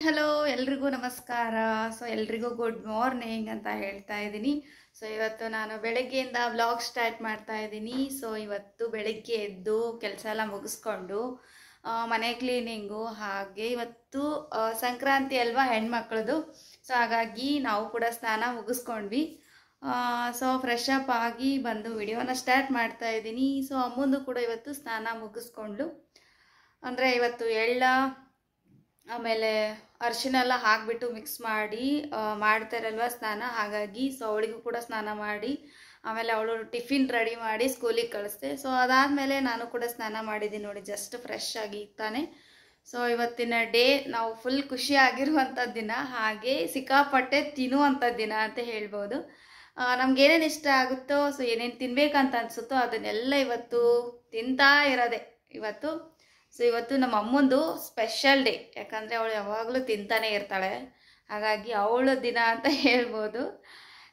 Hello ಎಲ್ರಿಗೂ ನಮಸ್ಕಾರ. So ಎಲ್ರಿಗೂ ಗುಡ್ ಮಾರ್ನಿಂಗ್ ಅಂತ ಹೇಳ್ತಾ ಇದ್ದೀನಿ. ಸೊ ಇವತ್ತು ನಾನು ಬೆಳಗ್ಗೆಯಿಂದ ವ್ಲಾಗ್ ಸ್ಟಾರ್ಟ್ ಮಾಡ್ತಾ ಇದ್ದೀನಿ. ಸೊ ಇವತ್ತು ಬೆಳಗ್ಗೆ ಎದ್ದು ಕೆಲಸ ಎಲ್ಲ ಮುಗಿಸ್ಕೊಂಡು ಮನೆ ಕ್ಲೀನಿಂಗು, ಹಾಗೆ ಇವತ್ತು ಸಂಕ್ರಾಂತಿ ಅಲ್ವಾ ಹೆಣ್ಮಕ್ಳದು. ಸೊ ಹಾಗಾಗಿ ನಾವು ಕೂಡ ಸ್ನಾನ ಮುಗಿಸ್ಕೊಂಡ್ವಿ. ಸೊ ಫ್ರೆಶ್ ಅಪ್ ಆಗಿ ಬಂದು ವಿಡಿಯೋನ ಸ್ಟಾರ್ಟ್ ಮಾಡ್ತಾ ಇದ್ದೀನಿ. ಸೊ ಅಮ್ಮಂದು ಕೂಡ ಇವತ್ತು ಸ್ನಾನ ಮುಗಿಸ್ಕೊಂಡು, ಅಂದರೆ ಇವತ್ತು ಎಳ್ಳ ಆಮೇಲೆ ಅರಿಶಿನ ಎಲ್ಲ ಹಾಕಿಬಿಟ್ಟು ಮಿಕ್ಸ್ ಮಾಡಿ ಮಾಡ್ತಾರಲ್ವ ಸ್ನಾನ, ಹಾಗಾಗಿ ಸೊ ಅವಳಿಗೂ ಕೂಡ ಸ್ನಾನ ಮಾಡಿ ಆಮೇಲೆ ಅವಳು ಟಿಫಿನ್ ರೆಡಿ ಮಾಡಿ ಸ್ಕೂಲಿಗೆ ಕಳಿಸ್ದೆ. ಸೊ ಅದಾದಮೇಲೆ ನಾನು ಕೂಡ ಸ್ನಾನ ಮಾಡಿದ್ದೀನಿ ನೋಡಿ, ಜಸ್ಟ್ ಫ್ರೆಶ್ ಆಗಿ ತಾನೆ. ಸೊ ಇವತ್ತಿನ ಡೇ ನಾವು ಫುಲ್ ಖುಷಿಯಾಗಿರುವಂಥ ದಿನ, ಹಾಗೆ ಸಿಕ್ಕಾಪಟ್ಟೆ ತಿನ್ನುವಂಥ ದಿನ ಅಂತ ಹೇಳ್ಬೋದು. ನಮ್ಗೇನೇನು ಇಷ್ಟ ಆಗುತ್ತೋ, ಸೊ ಏನೇನು ತಿನ್ಬೇಕಂತ ಅನಿಸುತ್ತೋ ಅದನ್ನೆಲ್ಲ ಇವತ್ತು ತಿಂತಾ ಇರೋದೆ ಇವತ್ತು. ಸೊ ಇವತ್ತು ನಮ್ಮ ಅಮ್ಮಂದು ಸ್ಪೆಷಲ್ ಡೇ, ಯಾಕಂದರೆ ಅವಳು ಯಾವಾಗಲೂ ತಿಂತಾನೆ ಇರ್ತಾಳೆ, ಹಾಗಾಗಿ ಅವಳ ದಿನ ಅಂತ ಹೇಳ್ಬೋದು.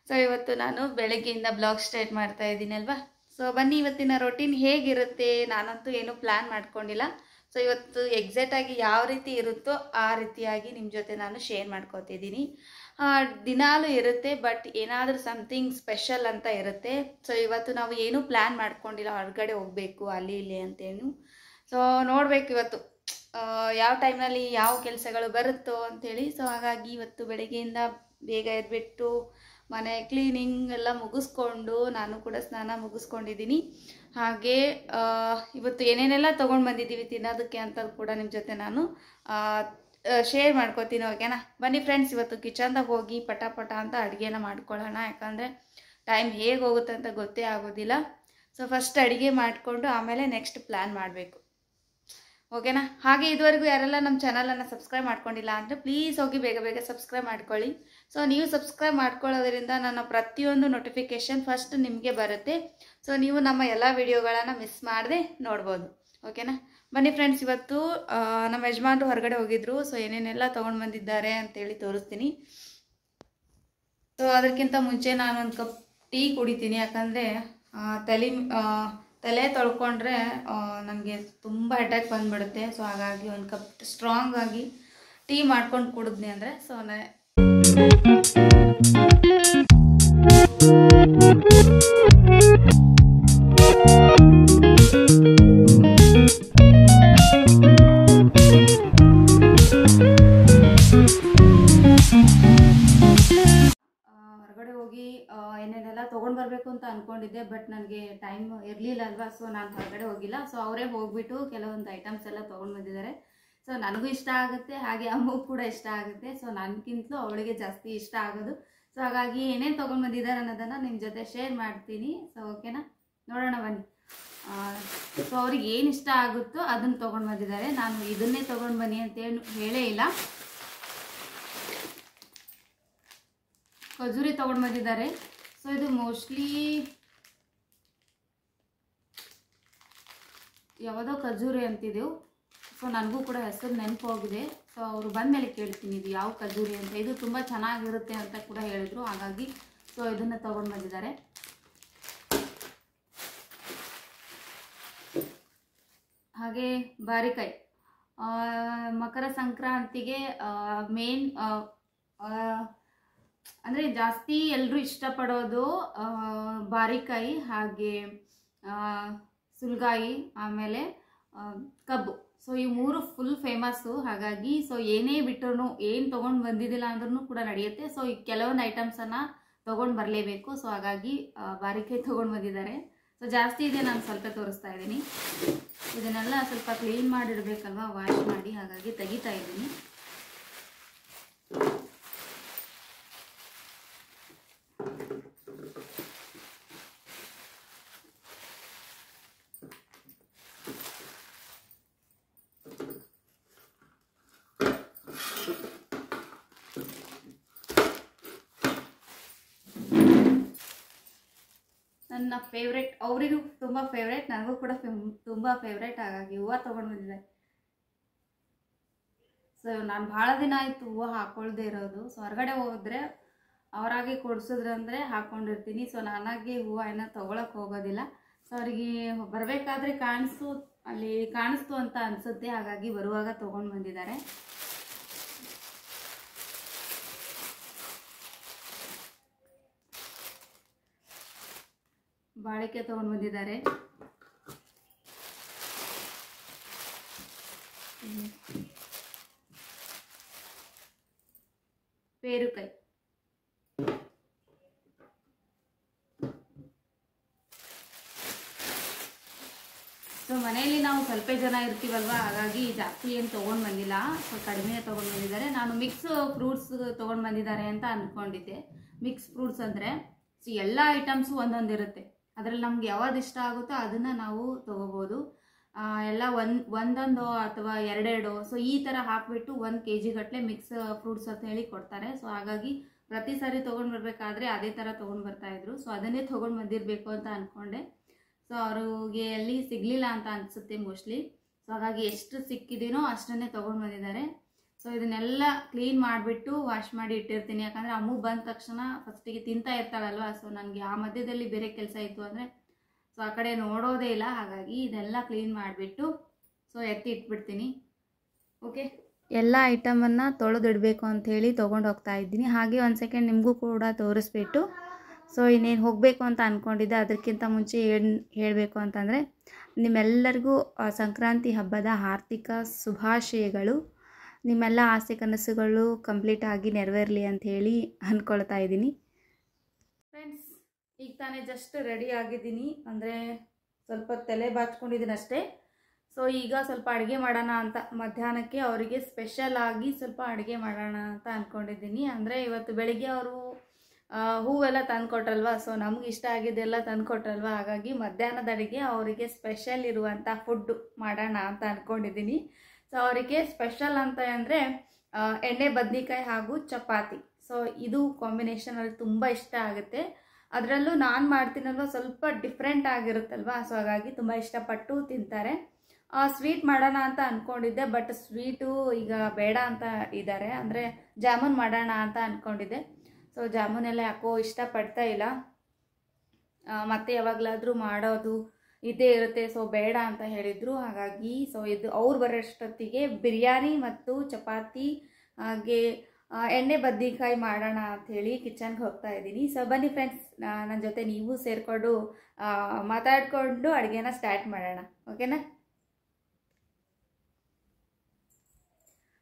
ಸೊ ಇವತ್ತು ನಾನು ಬೆಳಗ್ಗೆಯಿಂದ ಬ್ಲಾಗ್ ಸ್ಟಾರ್ಟ್ ಮಾಡ್ತಾ ಇದ್ದೀನಿ ಅಲ್ವಾ. ಸೊ ಬನ್ನಿ ಇವತ್ತಿನ ರೊಟೀನ್ ಹೇಗಿರುತ್ತೆ, ನಾನಂತೂ ಏನೂ ಪ್ಲ್ಯಾನ್ ಮಾಡ್ಕೊಂಡಿಲ್ಲ. ಸೊ ಇವತ್ತು ಎಕ್ಸಾಕ್ಟಾಗಿ ಯಾವ ರೀತಿ ಇರುತ್ತೋ ಆ ರೀತಿಯಾಗಿ ನಿಮ್ಮ ಜೊತೆ ನಾನು ಶೇರ್ ಮಾಡ್ಕೋತಿದ್ದೀನಿ. ದಿನಾಲೂ ಇರುತ್ತೆ, ಬಟ್ ಏನಾದರೂ ಸಮಥಿಂಗ್ ಸ್ಪೆಷಲ್ ಅಂತ ಇರುತ್ತೆ. ಸೊ ಇವತ್ತು ನಾವು ಏನೂ ಪ್ಲ್ಯಾನ್ ಮಾಡ್ಕೊಂಡಿಲ್ಲ, ಹೊರಗಡೆ ಹೋಗಬೇಕು ಅಲ್ಲಿ ಇಲ್ಲಿ ಅಂತೇನು. ಸೊ ನೋಡಬೇಕು ಇವತ್ತು ಯಾವ ಟೈಮ್ನಲ್ಲಿ ಯಾವ ಕೆಲಸಗಳು ಬರುತ್ತೋ ಅಂಥೇಳಿ. ಸೊ ಹಾಗಾಗಿ ಇವತ್ತು ಬೆಳಗ್ಗೆಯಿಂದ ಬೇಗ ಎದ್ಬಿಟ್ಟು ಮನೆ ಕ್ಲೀನಿಂಗ್ ಎಲ್ಲ ಮುಗಿಸ್ಕೊಂಡು ನಾನು ಕೂಡ ಸ್ನಾನ ಮುಗಿಸ್ಕೊಂಡಿದ್ದೀನಿ. ಹಾಗೆ ಇವತ್ತು ಏನೇನೆಲ್ಲ ತೊಗೊಂಡು ಬಂದಿದ್ದೀವಿ ತಿನ್ನೋದಕ್ಕೆ ಅಂತ ಕೂಡ ನಿಮ್ಮ ಜೊತೆ ನಾನು ಶೇರ್ ಮಾಡ್ಕೋತೀನಿ, ಓಕೆನಾ. ಬನ್ನಿ ಫ್ರೆಂಡ್ಸ್, ಇವತ್ತು ಕಿಚನ್ದಾಗ ಹೋಗಿ ಪಟ ಪಟ ಅಂತ ಅಡುಗೆನ ಮಾಡ್ಕೊಳ್ಳೋಣ, ಯಾಕಂದರೆ ಟೈಮ್ ಹೇಗೆ ಹೋಗುತ್ತೆ ಅಂತ ಗೊತ್ತೇ ಆಗೋದಿಲ್ಲ. ಸೊ ಫಸ್ಟ್ ಅಡುಗೆ ಮಾಡಿಕೊಂಡು ಆಮೇಲೆ ನೆಕ್ಸ್ಟ್ ಪ್ಲ್ಯಾನ್ ಮಾಡಬೇಕು, ಓಕೆನಾ. ಹಾಗೆ ಇದುವರೆಗೂ ಯಾರೆಲ್ಲ ನಮ್ಮ ಚಾನಲನ್ನು ಸಬ್ಸ್ಕ್ರೈಬ್ ಮಾಡ್ಕೊಂಡಿಲ್ಲ ಅಂದರೆ ಪ್ಲೀಸ್ ಹೋಗಿ ಬೇಗ ಬೇಗ ಸಬ್ಸ್ಕ್ರೈಬ್ ಮಾಡ್ಕೊಳ್ಳಿ. ಸೊ ನೀವು ಸಬ್ಸ್ಕ್ರೈಬ್ ಮಾಡ್ಕೊಳ್ಳೋದ್ರಿಂದ ನನ್ನ ಪ್ರತಿಯೊಂದು ನೋಟಿಫಿಕೇಷನ್ ಫಸ್ಟ್ ನಿಮಗೆ ಬರುತ್ತೆ. ಸೊ ನೀವು ನಮ್ಮ ಎಲ್ಲ ವಿಡಿಯೋಗಳನ್ನು ಮಿಸ್ ಮಾಡದೆ ನೋಡ್ಬೋದು, ಓಕೆನಾ. ಬನ್ನಿ ಫ್ರೆಂಡ್ಸ್, ಇವತ್ತು ನಮ್ಮ ಯಜಮಾನ್ರು ಹೊರಗಡೆ ಹೋಗಿದ್ರು. ಸೊ ಏನೇನೆಲ್ಲ ತೊಗೊಂಡು ಬಂದಿದ್ದಾರೆ ಅಂತೇಳಿ ತೋರಿಸ್ತೀನಿ. ಸೊ ಅದಕ್ಕಿಂತ ಮುಂಚೆ ನಾನು ಒಂದು ಕಪ್ ಟೀ ಕುಡಿತೀನಿ, ಯಾಕಂದರೆ ತಲೆ ತೊಳ್ಕೊಂಡ್ರೆ ನನಗೆ ತುಂಬ ಹೆಡ್ಏಕ್ ಬಂದುಬಿಡುತ್ತೆ. ಸೊ ಹಾಗಾಗಿ ಒಂದು ಕಪ್ ಸ್ಟ್ರಾಂಗ್ ಆಗಿ ಟೀ ಮಾಡ್ಕೊಂಡು ಕುಡಿದ್ನಿ ಅಂದರೆ ಸೊ ಹೊರಗಡೆ ಹೋಗಿ ಏನೇನೆಲ್ಲ ತೊಗೊಂಡು ಬರಬೇಕು ಅಂತ ಅಂದ್ಕೊಂಡಿದ್ದೆ, ಬಟ್ ನನಗೆ ಟೈಮ್ ಇರಲಿಲ್ಲ ಅಲ್ವಾ. ಸೊ ನಾನು ಹೊರಗಡೆ ಹೋಗಿಲ್ಲ. ಸೊ ಅವರೇ ಹೋಗ್ಬಿಟ್ಟು ಕೆಲವೊಂದು ಐಟಮ್ಸ್ ಎಲ್ಲ ತೊಗೊಂಡು ಬಂದಿದ್ದಾರೆ. ಸೊ ನನಗೂ ಇಷ್ಟ ಆಗುತ್ತೆ, ಹಾಗೆ ಅಮ್ಮಗೂ ಕೂಡ ಇಷ್ಟ ಆಗುತ್ತೆ. ಸೊ ನನಗಿಂತಲೂ ಅವಳಿಗೆ ಜಾಸ್ತಿ ಇಷ್ಟ ಆಗೋದು. ಸೊ ಹಾಗಾಗಿ ಏನೇನು ತೊಗೊಂಡು ಬಂದಿದ್ದಾರೆ ಅನ್ನೋದನ್ನು ನಿಮ್ಮ ಜೊತೆ ಶೇರ್ ಮಾಡ್ತೀನಿ. ಸೊ ಓಕೆನಾ, ನೋಡೋಣ ಬನ್ನಿ. ಸೊ ಅವ್ರಿಗೆ ಏನು ಇಷ್ಟ ಆಗುತ್ತೋ ಅದನ್ನು ತೊಗೊಂಡು ಬಂದಿದ್ದಾರೆ. ನಾನು ಇದನ್ನೇ ತೊಗೊಂಡು ಬನ್ನಿ ಅಂತೇನು ಹೇಳೇ ಇಲ್ಲ. ಖಜೂರಿ ತೊಗೊಂಡು ಬಂದಿದ್ದಾರೆ. ಸೊ ಇದು ಮೋಸ್ಟ್ಲಿ ಯಾವುದೋ ಖಜೂರಿ ಅಂತಿದ್ದೆವು. ಸೊ ನನಗೂ ಕೂಡ ಹೆಸರು ನೆನಪು ಹೋಗಿದೆ. ಸೊ ಅವರು ಬಂದಮೇಲೆ ಕೇಳ್ತೀನಿ ಇದು ಯಾವ ಖಜೂರಿ ಅಂತ. ಇದು ತುಂಬ ಚೆನ್ನಾಗಿರುತ್ತೆ ಅಂತ ಕೂಡ ಹೇಳಿದರು, ಹಾಗಾಗಿ ಸೊ ಇದನ್ನು ತೊಗೊಂಡು ಬಂದಿದ್ದಾರೆ. ಹಾಗೆ ಬಾರಿಕಾಯಿ, ಮಕರ ಸಂಕ್ರಾಂತಿಗೆ ಮೇನ್ ಅಂದರೆ ಜಾಸ್ತಿ ಎಲ್ಲರೂ ಇಷ್ಟಪಡೋದು ಬಾರಿಕಾಯಿ, ಹಾಗೆ ಸುಲ್ಗಾಯಿ, ಆಮೇಲೆ ಕಬ್ಬು. ಸೊ ಈ ಮೂರು ಫುಲ್ ಫೇಮಸ್ಸು. ಹಾಗಾಗಿ ಸೊ ಏನೇ ಬಿಟ್ಟರು, ಏನು ತೊಗೊಂಡು ಬಂದಿದ್ದಿಲ್ಲ ಅಂದ್ರೂ ಕೂಡ ನಡೆಯುತ್ತೆ. ಸೊ ಈ ಕೆಲವೊಂದು ಐಟಮ್ಸನ್ನು ತೊಗೊಂಡು ಬರಲೇಬೇಕು. ಸೊ ಹಾಗಾಗಿ ಬಾರಿಕಾಯಿ ತೊಗೊಂಡು ಬಂದಿದ್ದಾರೆ. ಸೊ ಜಾಸ್ತಿ ಇದೆ, ನಾನು ಸ್ವಲ್ಪ ತೋರಿಸ್ತಾ ಇದ್ದೀನಿ. ಇದನ್ನೆಲ್ಲ ಸ್ವಲ್ಪ ಕ್ಲೀನ್ ಮಾಡಿಡಬೇಕಲ್ವ, ವಾಶ್ ಮಾಡಿ, ಹಾಗಾಗಿ ತೆಗಿತಾ ಇದ್ದೀನಿ. ನನ್ನ ಫೇವ್ರೇಟ್, ಅವರಿಗೂ ತುಂಬ ಫೇವ್ರೇಟ್, ನನಗೂ ಕೂಡ ತುಂಬ ಫೇವ್ರೇಟ್, ಹಾಗಾಗಿ ಹೂವು ತೊಗೊಂಡು ಬಂದಿದ್ದಾರೆ. ಸೊ ನಾನು ಭಾಳ ದಿನ ಆಯಿತು ಹೂವು ಹಾಕ್ಕೊಳ್ದೇ ಇರೋದು. ಸೊ ಹೊರಗಡೆ ಹೋದರೆ ಅವರಾಗೆ ಕೊಡಿಸಿದ್ರಂದರೆ ಹಾಕ್ಕೊಂಡಿರ್ತೀನಿ. ಸೊ ನಾನಾಗೆ ಹೂವು ಏನೋ ತೊಗೊಳಕ್ಕೆ ಹೋಗೋದಿಲ್ಲ. ಸೊ ಅವರಿಗೆ ಬರಬೇಕಾದ್ರೆ ಅಲ್ಲಿ ಕಾಣಿಸ್ತು ಅಂತ ಅನಿಸುತ್ತೆ, ಹಾಗಾಗಿ ಬರುವಾಗ ತೊಗೊಂಡು ಬಂದಿದ್ದಾರೆ. ಬಾಳೆಕಾಯಿ ತೊಗೊಂಡು ಬಂದಿದ್ದಾರೆ. ಪೇರುಕಾಯಿ. ಸೊ ಮನೆಯಲ್ಲಿ ನಾವು ಸ್ವಲ್ಪ ಜನ ಇರ್ತೀವಲ್ವ, ಹಾಗಾಗಿ ಜಾಸ್ತಿ ಏನು ತೊಗೊಂಡು ಬಂದಿಲ್ಲ, ಸೊ ಕಡಿಮೆ ತೊಗೊಂಡು ಬಂದಿದ್ದಾರೆ. ನಾನು ಮಿಕ್ಸ್ ಫ್ರೂಟ್ಸ್ ತೊಗೊಂಡು ಬಂದಿದ್ದಾರೆ ಅಂತ ಅಂದ್ಕೊಂಡಿದ್ದೆ. ಮಿಕ್ಸ್ ಫ್ರೂಟ್ಸ್ ಅಂದರೆ ಸೊ ಎಲ್ಲ ಐಟಮ್ಸು ಒಂದೊಂದಿರುತ್ತೆ, ಅದರಲ್ಲಿ ನಮ್ಗೆ ಯಾವ್ದು ಇಷ್ಟ ಆಗುತ್ತೋ ಅದನ್ನು ನಾವು ತೊಗೋಬೋದು. ಎಲ್ಲ ಒಂದೊಂದು ಅಥವಾ ಎರಡೆರಡು ಸೊ ಈ ಥರ ಹಾಕಿಬಿಟ್ಟು 1 kg ಗಟ್ಟಲೆ ಮಿಕ್ಸ್ ಫ್ರೂಟ್ಸ್ ಅಂತ ಹೇಳಿ ಕೊಡ್ತಾರೆ. ಸೊ ಹಾಗಾಗಿ ಪ್ರತಿ ಸಾರಿ ತೊಗೊಂಡು ಬರಬೇಕಾದ್ರೆ ಅದೇ ಥರ ತೊಗೊಂಡು ಬರ್ತಾಯಿದ್ರು. ಸೊ ಅದನ್ನೇ ತೊಗೊಂಡು ಬಂದಿರಬೇಕು ಅಂತ ಅಂದ್ಕೊಂಡೆ. ಸೊ ಅವ್ರಿಗೆ ಅಲ್ಲಿ ಸಿಗಲಿಲ್ಲ ಅಂತ ಅನಿಸುತ್ತೆ ಮೋಸ್ಟ್ಲಿ. ಸೊ ಹಾಗಾಗಿ ಎಷ್ಟು ಸಿಕ್ಕಿದ್ದೀನೋ ಅಷ್ಟನ್ನೇ ತೊಗೊಂಡು ಬಂದಿದ್ದಾರೆ. ಸೊ ಇದನ್ನೆಲ್ಲ ಕ್ಲೀನ್ ಮಾಡಿಬಿಟ್ಟು ವಾಶ್ ಮಾಡಿ ಇಟ್ಟಿರ್ತೀನಿ. ಯಾಕಂದರೆ ಅಮ್ಮು ಬಂದ ತಕ್ಷಣ ಫಸ್ಟಿಗೆ ತಿಂತಾ ಇರ್ತಾಳಲ್ವ. ಸೊ ನನಗೆ ಆ ಮಧ್ಯದಲ್ಲಿ ಬೇರೆ ಕೆಲಸ ಇತ್ತು ಅಂದರೆ ಸೊ ಆ ಕಡೆ ನೋಡೋದೇ ಇಲ್ಲ. ಹಾಗಾಗಿ ಇದೆಲ್ಲ ಕ್ಲೀನ್ ಮಾಡಿಬಿಟ್ಟು ಸೊ ಎತ್ತಿ ಇಟ್ಬಿಡ್ತೀನಿ. ಓಕೆ, ಎಲ್ಲ ಐಟಮನ್ನು ತೊಳೆದಿಡಬೇಕು ಅಂಥೇಳಿ ತೊಗೊಂಡು ಹೋಗ್ತಾ ಇದ್ದೀನಿ. ಹಾಗೆ ಒಂದು ಸೆಕೆಂಡ್ ನಿಮಗೂ ಕೂಡ ತೋರಿಸ್ಬಿಟ್ಟು ಸೊ ಇನ್ನೇನು ಹೋಗಬೇಕು ಅಂತ ಅಂದ್ಕೊಂಡಿದ್ದೆ. ಅದಕ್ಕಿಂತ ಮುಂಚೆ ಏನು ಹೇಳಬೇಕು ಅಂತಂದರೆ, ನಿಮ್ಮೆಲ್ಲರಿಗೂ ಸಂಕ್ರಾಂತಿ ಹಬ್ಬದ ಆರ್ಥಿಕ ಶುಭಾಶಯಗಳು. ನಿಮ್ಮೆಲ್ಲ ಆಸೆ ಕನಸುಗಳು ಕಂಪ್ಲೀಟ್ ಆಗಿ ನೆರವೇರಲಿ ಅಂಥೇಳಿ ಅಂದ್ಕೊಳ್ತಾ ಇದ್ದೀನಿ. ಫ್ರೆಂಡ್ಸ್, ಈಗ ತಾನೇ ಜಸ್ಟ್ ರೆಡಿ ಆಗಿದ್ದೀನಿ, ಅಂದರೆ ಸ್ವಲ್ಪ ತಲೆ ಬಾಚ್ಕೊಂಡಿದ್ದೀನಿ ಅಷ್ಟೇ. ಸೊ ಈಗ ಸ್ವಲ್ಪ ಅಡುಗೆ ಮಾಡೋಣ ಅಂತ, ಮಧ್ಯಾಹ್ನಕ್ಕೆ ಅವರಿಗೆ ಸ್ಪೆಷಲ್ ಆಗಿ ಸ್ವಲ್ಪ ಅಡುಗೆ ಮಾಡೋಣ ಅಂತ ಅಂದ್ಕೊಂಡಿದ್ದೀನಿ. ಅಂದರೆ ಇವತ್ತು ಬೆಳಿಗ್ಗೆ ಅವರು ಹೂವೆಲ್ಲ ತಂದುಕೊಟ್ರಲ್ವ, ಸೊ ನಮ್ಗೆ ಇಷ್ಟ ಆಗಿದ್ದೆಲ್ಲ ತಂದುಕೊಟ್ರಲ್ವ, ಹಾಗಾಗಿ ಮಧ್ಯಾಹ್ನದ ಅಡುಗೆ ಅವರಿಗೆ ಸ್ಪೆಷಲ್ ಇರುವಂಥ ಫುಡ್ ಮಾಡೋಣ ಅಂತ ಅಂದ್ಕೊಂಡಿದ್ದೀನಿ. ಸೊ ಅವರಿಗೆ ಸ್ಪೆಷಲ್ ಅಂತ ಅಂದರೆ ಎಣ್ಣೆ ಬದ್ನಿಕಾಯಿ ಹಾಗೂ ಚಪಾತಿ. ಸೊ ಇದು ಕಾಂಬಿನೇಷನ್ ಅಲ್ಲಿ ತುಂಬ ಇಷ್ಟ ಆಗುತ್ತೆ. ಅದರಲ್ಲೂ ನಾನು ಮಾಡ್ತೀನಲ್ವ ಸ್ವಲ್ಪ ಡಿಫ್ರೆಂಟ್ ಆಗಿರುತ್ತಲ್ವ, ಸೊ ಹಾಗಾಗಿ ತುಂಬ ಇಷ್ಟಪಟ್ಟು ತಿಂತಾರೆ. ಸ್ವೀಟ್ ಮಾಡೋಣ ಅಂತ ಅಂದ್ಕೊಂಡಿದ್ದೆ, ಬಟ್ ಸ್ವೀಟು ಈಗ ಬೇಡ ಅಂತ ಇದ್ದಾರೆ. ಅಂದರೆ ಜಾಮೂನ್ ಮಾಡೋಣ ಅಂತ ಅಂದ್ಕೊಂಡಿದ್ದೆ. ಸೊ ಜಾಮೂನೆಲ್ಲ ಯಾಕೋ ಇಷ್ಟಪಡ್ತಾ ಇಲ್ಲ, ಮತ್ತೆ ಯಾವಾಗಲಾದರೂ ಮಾಡೋದು ಇದೇ ಇರುತ್ತೆ, ಸೊ ಬೇಡ ಅಂತ ಹೇಳಿದರು. ಹಾಗಾಗಿ ಸೊ ಇದು ಅವ್ರು ಬರೋಷ್ಟೊತ್ತಿಗೆ ಬಿರಿಯಾನಿ ಮತ್ತು ಚಪಾತಿ ಹಾಗೆ ಎಣ್ಣೆ ಬದ್ನಿಕಾಯಿ ಮಾಡೋಣ ಅಂಥೇಳಿ ಕಿಚನ್ಗೆ ಹೋಗ್ತಾ ಇದ್ದೀನಿ. ಸೊ ಬನ್ನಿ ಫ್ರೆಂಡ್ಸ್, ನನ್ನ ಜೊತೆ ನೀವು ಸೇರಿಕೊಂಡು ಮಾತಾಡಿಕೊಂಡು ಅಡುಗೆನ ಸ್ಟಾರ್ಟ್ ಮಾಡೋಣ, ಓಕೆನಾ?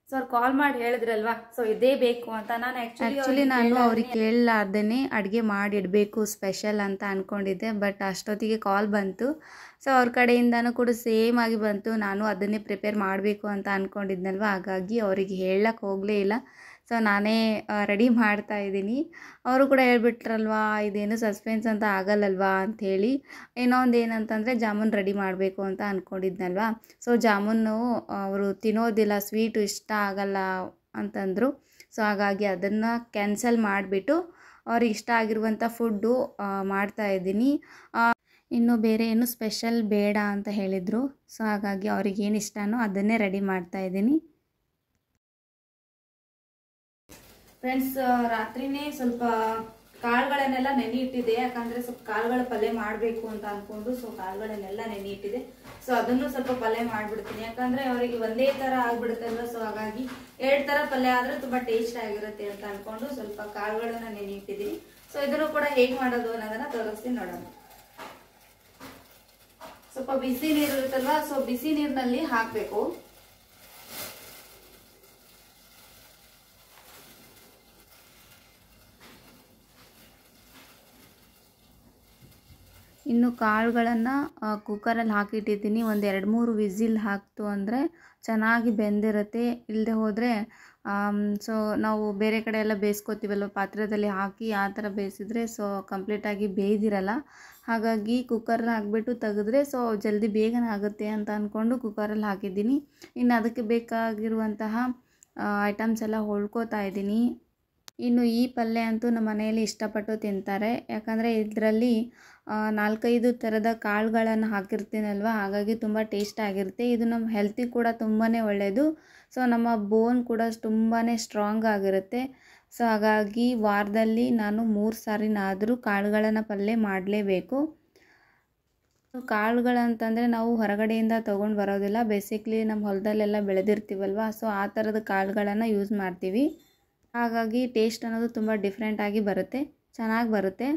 ಸೊ ಅವ್ರು ಕಾಲ್ ಮಾಡಿ ಹೇಳಿದ್ರಲ್ವಾ, ಸೊ ಇದೇ ಬೇಕು ಅಂತ. ನಾನು ಆ್ಯಕ್ಚುಲಿ ನಾನು ಅವ್ರಿಗೆ ಕೇಳಲಾರ್ದೇ ಅಡುಗೆ ಮಾಡಿಡಬೇಕು ಸ್ಪೆಷಲ್ ಅಂತ ಅಂದ್ಕೊಂಡಿದ್ದೆ, ಬಟ್ ಅಷ್ಟೊತ್ತಿಗೆ ಕಾಲ್ ಬಂತು. ಸೊ ಅವ್ರ ಕಡೆಯಿಂದನೂ ಕೂಡ ಸೇಮ್ ಆಗಿ ಬಂತು. ನಾನು ಅದನ್ನೇ ಪ್ರಿಪೇರ್ ಮಾಡಬೇಕು ಅಂತ ಅಂದ್ಕೊಂಡಿದ್ನಲ್ವ, ಹಾಗಾಗಿ ಅವರಿಗೆ ಹೇಳಕ್ಕೆ ಹೋಗಲೇ ಇಲ್ಲ. ಸೊ ನಾನೇ ರೆಡಿ ಮಾಡ್ತಾ ಇದ್ದೀನಿ. ಅವರು ಕೂಡ ಹೇಳ್ಬಿಟ್ರಲ್ವಾ, ಇದೇನು ಸಸ್ಪೆನ್ಸ್ ಅಂತ ಆಗಲ್ಲಲ್ವಾ ಅಂಥೇಳಿ. ಇನ್ನೊಂದು ಏನಂತಂದರೆ ಜಾಮೂನ್ ರೆಡಿ ಮಾಡಬೇಕು ಅಂತ ಅಂದ್ಕೊಂಡಿದ್ನಲ್ವ. ಸೊ ಜಾಮೂನು ಅವರು ತಿನ್ನೋದಿಲ್ಲ, ಸ್ವೀಟು ಇಷ್ಟ ಆಗಲ್ಲ ಅಂತಂದರು. ಸೊ ಹಾಗಾಗಿ ಅದನ್ನು ಕ್ಯಾನ್ಸಲ್ ಮಾಡಿಬಿಟ್ಟು ಅವ್ರಿಗೆ ಇಷ್ಟ ಆಗಿರುವಂಥ ಫುಡ್ಡು ಮಾಡ್ತಾಯಿದ್ದೀನಿ. ಇನ್ನು ಬೇರೆ ಏನು ಸ್ಪೆಷಲ್ ಬೇಡ ಅಂತ ಹೇಳಿದರು. ಸೊ ಹಾಗಾಗಿ ಅವ್ರಿಗೆ ಏನು ಇಷ್ಟನೋ ಅದನ್ನೇ ರೆಡಿ ಮಾಡ್ತಾಯಿದ್ದೀನಿ. ಫ್ರೆಂಡ್ಸ್, ರಾತ್ರಿನೇ ಸ್ವಲ್ಪ ಕಾಳುಗಳನ್ನೆಲ್ಲ ನೆನೆ ಇಟ್ಟಿದೆ. ಯಾಕಂದರೆ ಸ್ವಲ್ಪ ಕಾಳುಗಳ ಪಲ್ಯ ಮಾಡಬೇಕು ಅಂತ ಅಂದ್ಕೊಂಡು ಸೊ ಕಾಳುಗಳನ್ನೆಲ್ಲ ನೆನೆ ಇಟ್ಟಿದೆ. ಸೊ ಅದನ್ನು ಸ್ವಲ್ಪ ಪಲ್ಯ ಮಾಡಿಬಿಡ್ತೀನಿ. ಯಾಕಂದರೆ ಅವರಿಗೆ ಒಂದೇ ಥರ ಆಗಿಬಿಡುತ್ತಲ್ವ, ಸೊ ಹಾಗಾಗಿ 2 ಥರ ಪಲ್ಯ ಆದರೆ ತುಂಬ ಟೇಸ್ಟ್ ಆಗಿರುತ್ತೆ ಅಂತ ಅಂದ್ಕೊಂಡು ಸ್ವಲ್ಪ ಕಾಳುಗಳನ್ನ ನೆನೆ ಇಟ್ಟಿದ್ದೀನಿ. ಸೊ ಇದನ್ನು ಕೂಡ ಹೇಗೆ ಮಾಡೋದು ಅನ್ನೋದನ್ನು ತೋರಿಸ್ತೀನಿ, ನೋಡೋಣ. ಸ್ವಲ್ಪ ಬಿಸಿ ನೀರು ಇರುತ್ತಲ್ವ, ಸೊ ಬಿಸಿ ನೀರಿನಲ್ಲಿ ಹಾಕಬೇಕು. ಇನ್ನು ಕಾಳುಗಳನ್ನು ಕುಕ್ಕರಲ್ಲಿ ಹಾಕಿಟ್ಟಿದ್ದೀನಿ. ಒಂದು 2-3 ವಿಸಿಲ್ ಹಾಕ್ತು ಅಂದರೆ ಚೆನ್ನಾಗಿ ಬೆಂದಿರುತ್ತೆ. ಇಲ್ಲದೆ ಹೋದರೆ ಸೊ ನಾವು ಬೇರೆ ಕಡೆ ಎಲ್ಲ ಬೇಯಿಸ್ಕೊತೀವಲ್ವ, ಪಾತ್ರೆಯಲ್ಲಿ ಹಾಕಿ ಆ ಥರ ಬೇಯಿಸಿದ್ರೆ ಸೊ ಕಂಪ್ಲೀಟಾಗಿ ಬೇಯ್ದಿರಲ್ಲ. ಹಾಗಾಗಿ ಕುಕ್ಕರಲ್ಲಿ ಹಾಕಿಬಿಟ್ಟು ತೆಗೆದ್ರೆ ಸೊ ಜಲ್ದಿ ಬೇಗನೆ ಆಗುತ್ತೆ ಅಂತ ಅಂದ್ಕೊಂಡು ಕುಕ್ಕರಲ್ಲಿ ಹಾಕಿದ್ದೀನಿ. ಇನ್ನು ಅದಕ್ಕೆ ಬೇಕಾಗಿರುವಂತಹ ಐಟಮ್ಸ್ ಎಲ್ಲ ಹೊಳ್ಕೊತಾ ಇದ್ದೀನಿ. ಇನ್ನು ಈ ಪಲ್ಯ ಅಂತೂ ನಮ್ಮ ಮನೆಯಲ್ಲಿ ಇಷ್ಟಪಟ್ಟು ತಿಂತಾರೆ. ಯಾಕಂದರೆ ಇದರಲ್ಲಿ 4-5 ಥರದ ಕಾಳುಗಳನ್ನು ಹಾಕಿರ್ತೀನಲ್ವ, ಹಾಗಾಗಿ ತುಂಬ ಟೇಸ್ಟ್ ಆಗಿರುತ್ತೆ. ಇದು ನಮ್ಮ ಹೆಲ್ತಿಗೆ ಕೂಡ ತುಂಬಾ ಒಳ್ಳೆಯದು. ಸೊ ನಮ್ಮ ಬೋನ್ ಕೂಡ ತುಂಬಾ ಸ್ಟ್ರಾಂಗ್ ಆಗಿರುತ್ತೆ. ಸೊ ಹಾಗಾಗಿ ವಾರದಲ್ಲಿ ನಾನು 3 ಸಾರಿನಾದರೂ ಕಾಳುಗಳನ್ನು ಪಲ್ಯ ಮಾಡಲೇಬೇಕು. ಕಾಳುಗಳಂತಂದರೆ ನಾವು ಹೊರಗಡೆಯಿಂದ ತೊಗೊಂಡು ಬರೋದಿಲ್ಲ, ಬೇಸಿಕ್ಲಿ ನಮ್ಮ ಹೊಲದಲ್ಲೆಲ್ಲ ಬೆಳೆದಿರ್ತೀವಲ್ವ, ಸೊ ಆ ಥರದ ಕಾಳುಗಳನ್ನು ಯೂಸ್ ಮಾಡ್ತೀವಿ. ಹಾಗಾಗಿ ಟೇಸ್ಟ್ ಅನ್ನೋದು ತುಂಬ ಡಿಫ್ರೆಂಟಾಗಿ ಬರುತ್ತೆ, ಚೆನ್ನಾಗಿ ಬರುತ್ತೆ.